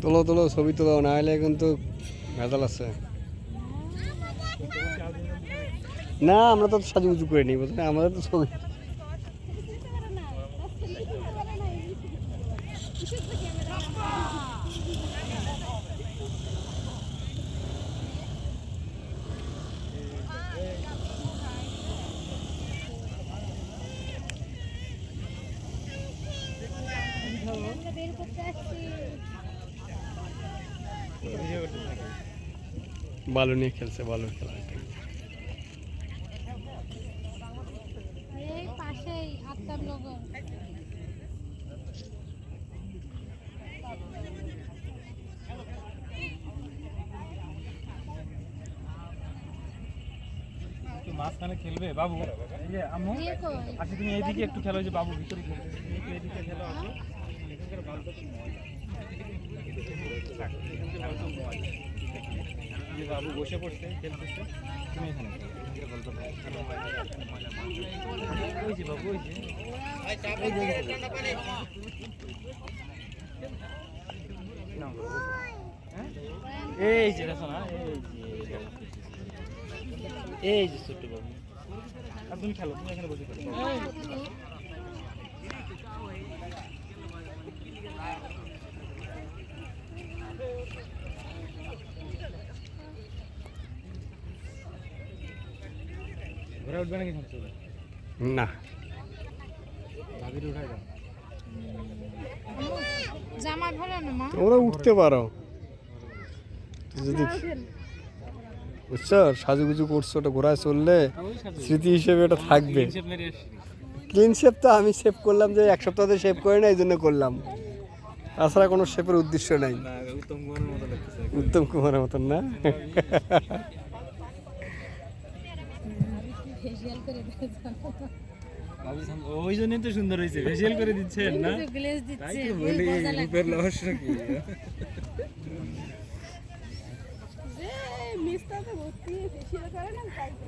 তোলো তোলো ছবি তোলো, না হলে কিন্তু ভেজাল আছে। না আমরা তো সাজুগুজু করে নিই, বুঝলি আমাদের তো ছবি। বালু নিয়ে খেলছে, বালুর খেলা। মাঝখানে খেলবে বাবু, এই যে আম্মু আচ্ছা তুমি এইদিকে একটু খেলো, যে বাবু ভিতরে খেলবে, এইদিকে খেলো। আসো এখানকার বালুটা তো ময়লা, যে বাবু বসে পড়ছে খেলতেছে, তুমি এখানে ওই যে বাবু, ওই যে এই যে দেখো না, এই যে ছোট্ট বাবু, আর তুমি খেলো, তুমি এখানে বসে খেলো। ঘোরা উঠবে নাকি সমস্যা? না ভাবির উঠাই দাও, জামা ভালো না মা, তোমরা উঠতে পারো যদি বুঝছো। সাজুগুজু করছো, ওটা ঘোরায় চললে স্মৃতি হিসেবে ওটা থাকবে। ক্লিন শেপ তো আমি শেভ করলাম, যে এক সপ্তাহ ধরে শেভ করে না, এই জন্য করলাম, তাছাড়া কোনো শেপের উদ্দেশ্য নাই। উত্তম কুমারের মতন না। ওই জন্যই তো সুন্দর হয়েছে, ফেসিয়াল করে দিচ্ছেন না? তাই তো বলি, রূপের রহস্য কি?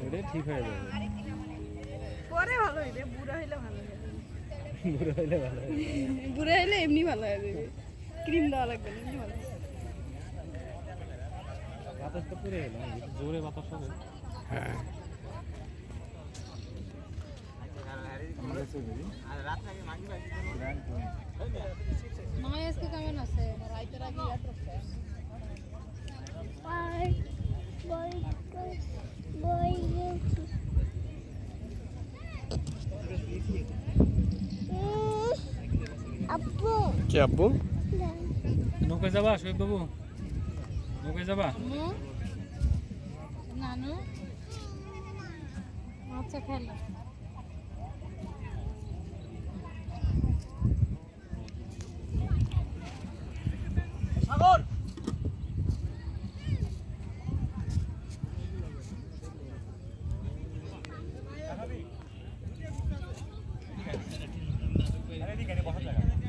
ওটা ঠিক হয়ে যাবে, পরে ভালো হইবে, বুড়া হইলে ভালো হবে। বুড়ো হইলে ভালো, বুড়া হইলে এমনি ভালো হয়ে যাবে, ক্রিম দেওয়া লাগবে না, এমনি ভালো। বাতাস তো পুরে এলো, জোরে বাতাস হবে। হ্যাঁ মাই আজকে কেমন আছে? রাইতের আগে ইয়াদ রাখছে। কি আব্বু? নৌকায় যাবা শোয়েব বাবু? নৌকায় যাবা? নানু আচ্ছা খেলো। সাগর বসার জায়গা